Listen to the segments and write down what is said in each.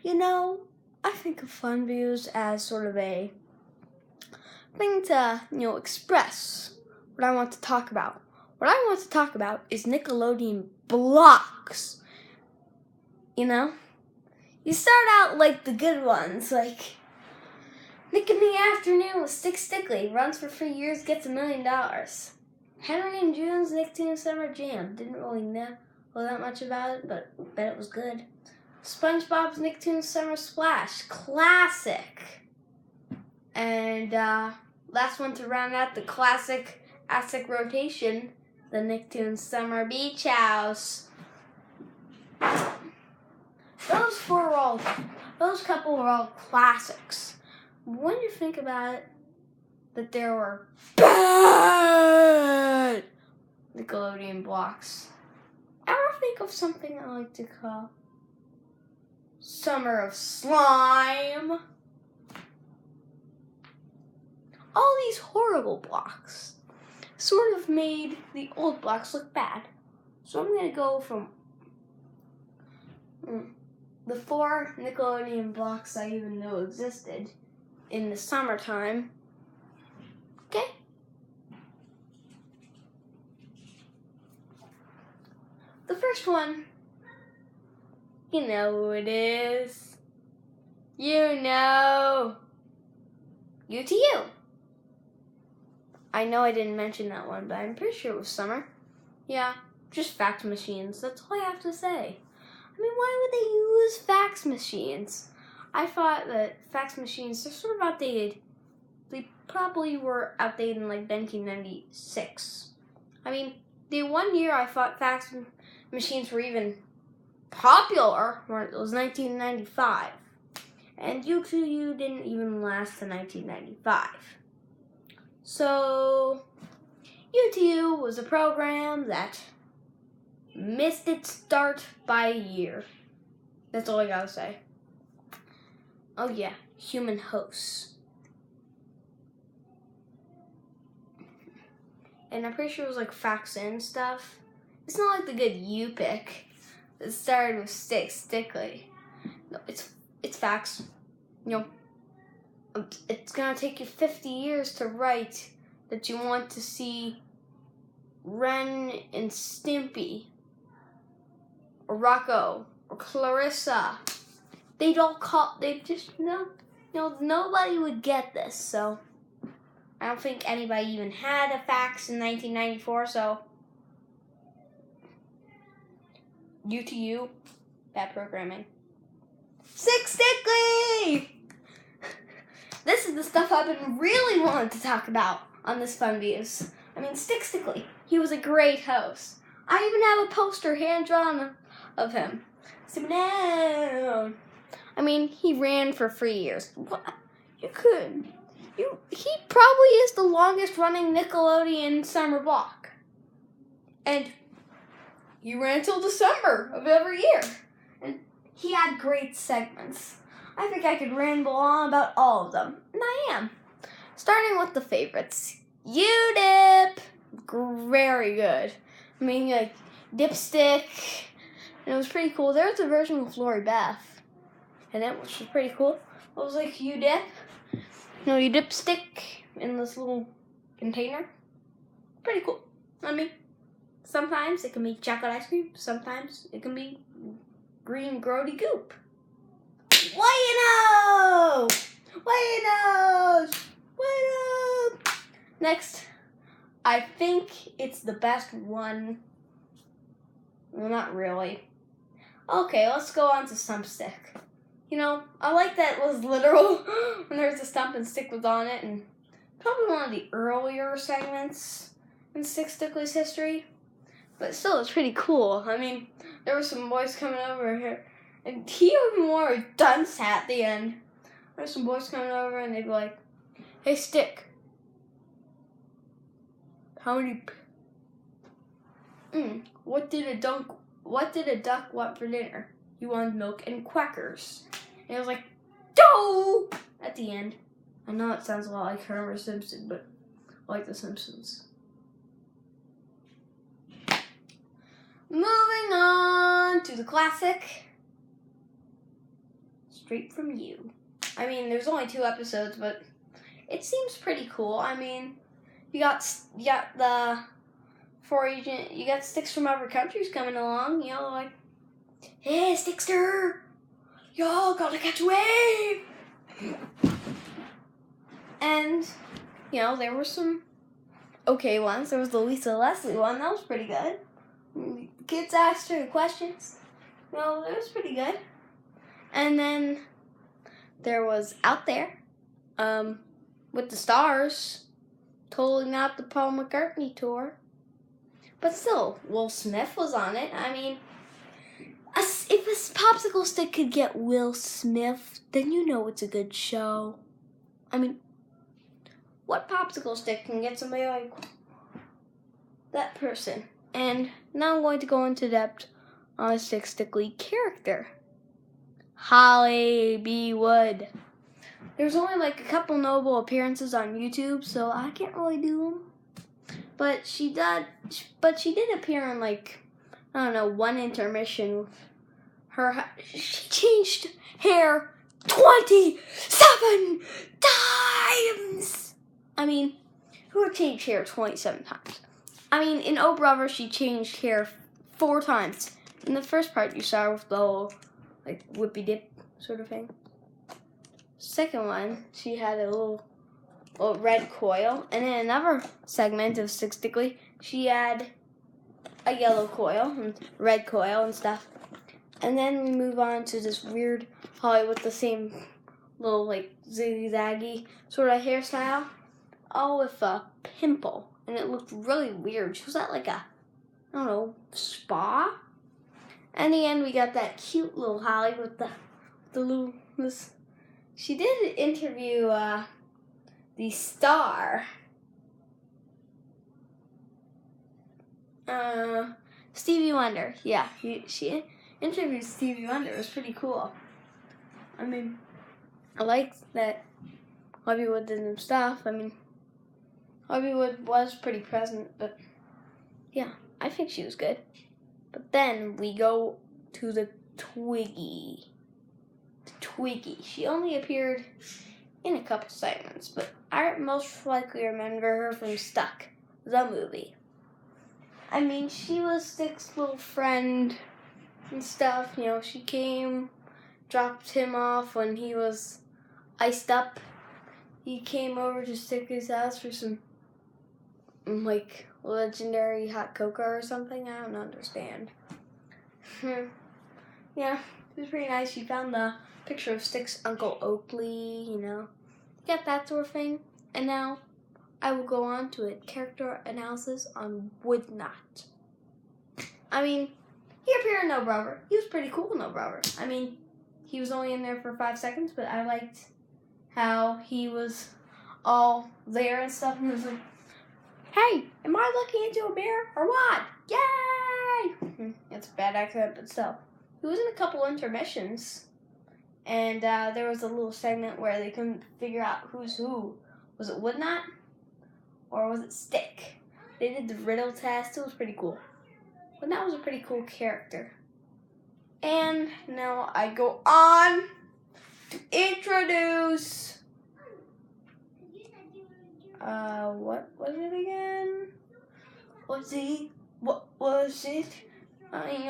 I think of Funviews as sort of a thing to, express what I want to talk about. What I want to talk about is Nickelodeon blocks. You start out like the good ones, like Nick in the Afternoon with Stick Stickly, runs for 3 years, gets $1 million. Henry and June's Nicktoons Summer Jam, didn't really know that much about it, but bet it was good. SpongeBob's Nicktoons Summer Splash, classic. And last one to round out the classic rotation, the Nicktoons Summer Beach House. Those couple were all classics. When you think about it, that there were bad Nickelodeon blocks, ever think of something I like to call Summer of Slime? All these horrible blocks sort of made the old blocks look bad. So I'm going to go from the 4 Nickelodeon blocks I even know existed in the summertime. Okay? The first one, you know who it is. UTU. I know I didn't mention that one, but I'm pretty sure it was summer. Yeah, just fax machines. That's all I have to say. I mean, why would they use fax machines? I thought that fax machines, they're sort of outdated. They probably were outdated in like 1996. I mean, the one year I thought fax machines were even popular was 1995. And UTU didn't even last to 1995. So, UTU was a program that missed its start by a year. That's all I gotta say. Oh yeah, human hosts. And I'm pretty sure it was like fax in stuff. It's not like the good U pick that started with Stick Stickly. No, it's fax. It's gonna take you 50 years to write that you want to see Ren and Stimpy, or Rocco, or Clarissa. Nobody would get this, so I don't think anybody even had a fax in 1994, so UTU, bad programming. Stick Stickly! This is the stuff I've been really wanting to talk about on this Funviews. I mean, Stick Stickly, he was a great host. I even have a poster hand-drawn of him. Sit down. I mean, he ran for 3 years. What? He probably is the longest running Nickelodeon summer block. And he ran till December of every year. And he had great segments. I think I could ramble on about all of them. And I am. Starting with the favorites. U-Dip. Very good. I mean, like, Dipstick. And it was pretty cool. There was a version with Lori Beth. And that was pretty cool. It was like U-Dip. You dip stick in this little container. Pretty cool. I mean, sometimes it can be chocolate ice cream. Sometimes it can be green grody goop. What? Next, I think it's the best one. Well, not really. Okay, let's go on to Stump Stick. I like that it was literal when there was a stump and stick was on it, and probably one of the earlier segments in Stick Stickly's history. But still, it's pretty cool. I mean, there were some boys coming over here, and he even wore a dunce hat at the end. There were some boys coming over, and they'd be like, "Hey, Stick, how many? What did a duck want for dinner? He wanted milk and crackers." And it was like, "Doh!" at the end. I know it sounds a lot like Homer Simpson, but I like The Simpsons. Moving on to the classic straight from you. I mean, there's only 2 episodes, but it seems pretty cool. I mean, you got the 4-agent, you got Sticks from other countries coming along, you know, like, hey, Stickster, y'all gotta catch a wave. And, you know, there were some okay ones. There was the Lisa Leslie one, that was pretty good. The kids asked her questions. You know, it was pretty good. And then there was Out There, with the stars, totally not the Paul McCartney tour. But still, Will Smith was on it. I mean, if a popsicle stick could get Will Smith, then you know it's a good show. I mean, what popsicle stick can get somebody like that person? And now I'm going to go into depth on a Stickly character. Holly B. Wood. There's only like a couple notable appearances on YouTube, so I can't really do them. But she did appear in, like, I don't know, one intermission with her. She changed hair 27 times. I mean, who would change hair 27 times? I mean, in Oh Brother, she changed hair 4 times. In the first part, you saw her with the whole, like, whippy dip sort of thing. Second one, she had a little red coil, and in another segment of Stickly, she had a yellow coil and red coil and stuff. And then we move on to this weird Holly with the same little, like, zigzaggy sort of hairstyle, all with a pimple, and it looked really weird. She was at, like, a, I don't know, spa. In the end, we got that cute little Holly with the little, this. She did interview the star, Stevie Wonder. Yeah, she interviewed Stevie Wonder. It was pretty cool. I mean, I liked that Hollywood did some stuff. I mean, Hollywood was pretty present, but yeah, I think she was good. But then we go to the Twiggy. She only appeared in a couple segments, but I most likely remember her from Stuck, the movie. I mean, she was Stick's little friend and stuff. You know, she came, dropped him off when he was iced up. He came over to Stick's house for some, like, legendary hot cocoa or something. I don't understand. Yeah, it was pretty nice. She found the picture of Stick's Uncle Oakley, you know. Got that sort of thing. And now I will go on to a character analysis on Woodnot. I mean, he appeared in No Brother. He was pretty cool in No Brother. I mean, he was only in there for 5 seconds, but I liked how he was all there and stuff. And he was like, hey, am I looking into a mirror or what? Yay! It's a bad accent, but still. He was in a couple intermissions. And there was a little segment where they couldn't figure out who's who. Was it Woodnot? Or was it Stick? They did the riddle test. It was pretty cool. Woodnot was a pretty cool character. And now I go on to introduce... what was it again? What was it? I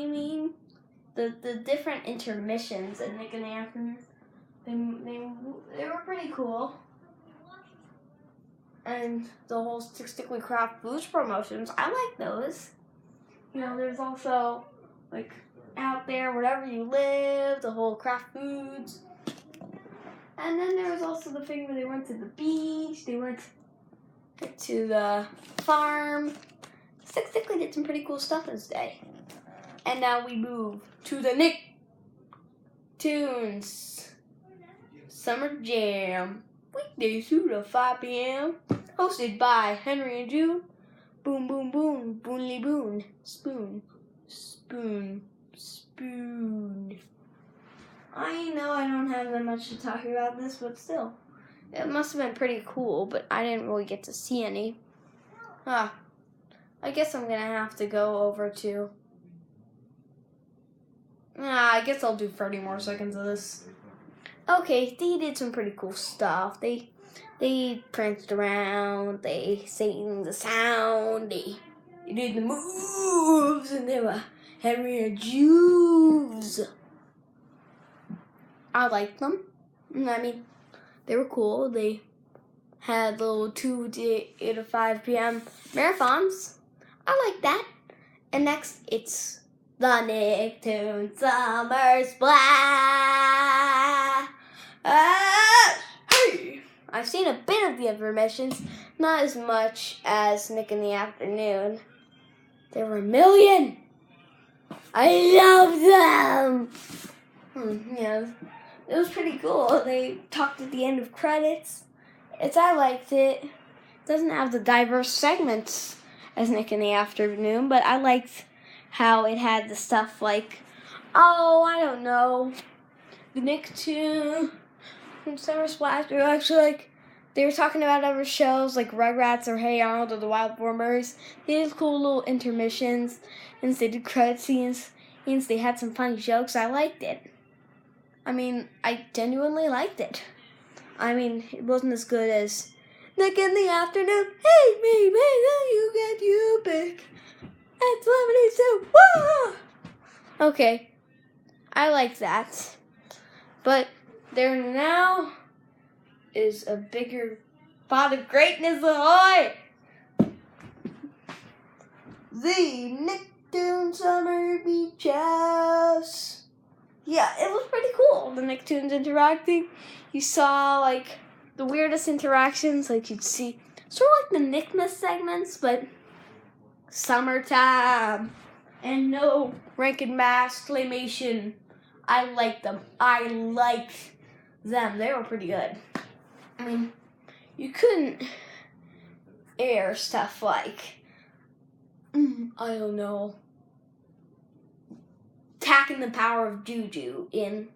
mean... The different intermissions at Nick and Anthony, they were pretty cool. And the whole Stickly Craft Foods promotions, I like those. You know, there's also, like, Out There, Wherever You Live, the whole craft foods. And then there was also the thing where they went to the beach, they went to the farm. Stickly did some pretty cool stuff this day. And now we move to the Nicktoons Summer Jam. Weekdays 2 to 5 p.m. Hosted by Henry and June. Boom, boom, boom. Boonly boon. Spoon. Spoon. Spoon. I know I don't have that much to talk about this, but still. It must have been pretty cool, but I didn't really get to see any. I guess I'm going to have to go over to I guess I'll do 30 more seconds of this. Okay, they did some pretty cool stuff. They pranced around, they sang the sound, they did the moves, and they were having juice. I liked them. I mean, they were cool. They had little 2 to 5 p.m. marathons. I like that. And next, it's the Nicktoons Summer Splash. Hey! I've seen a bit of the intermissions, not as much as Nick in the Afternoon. There were a million. I love them. Yeah, it was pretty cool. They talked at the end of credits. I liked it. It doesn't have the diverse segments as Nick in the Afternoon, but I liked how it had the stuff like, I don't know, the Nicktoons and Summer Splash. They were actually they were talking about other shows like Rugrats or Hey Arnold or the Wild Boar-Murrays. They did cool little intermissions, and they did credit scenes. They had some funny jokes. I liked it. I mean, I genuinely liked it. I mean, it wasn't as good as Nick in the Afternoon. Hey, me, you get you pick. It's 72. Whoa! Okay, I like that. But there now is a bigger pot of greatness ahoy! The Nicktoons Summer Beach House. Yeah, it was pretty cool. The Nicktoons interacting. You saw the weirdest interactions. You'd see sort of the Nickmas segments, but summertime and no Rankin Bass claymation. I liked them. They were pretty good. I mean, you couldn't air stuff like, I don't know, Attacking the Power of Juju in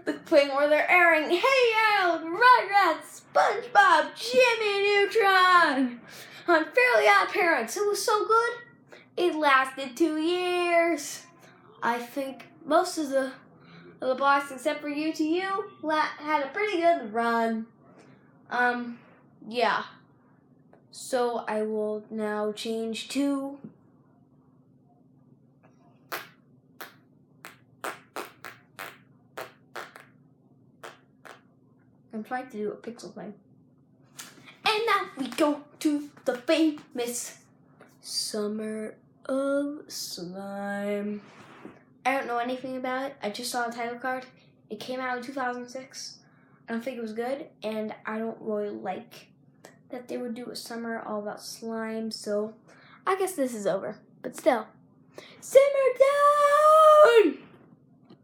the thing where they're airing Hey Arnold, Rugrats, SpongeBob, Jimmy Neutron on Fairly Odd Parents. It was so good. It lasted 2 years. I think most of the blocks except for UTU had a pretty good run. Yeah. So I will now change to I'm trying to do a pixel thing. And now we go to the famous Summer of Slime. I don't know anything about it. I just saw the title card. It came out in 2006. I don't think it was good, and I don't really like that they would do a summer all about slime, so I guess this is over. But still, simmer down!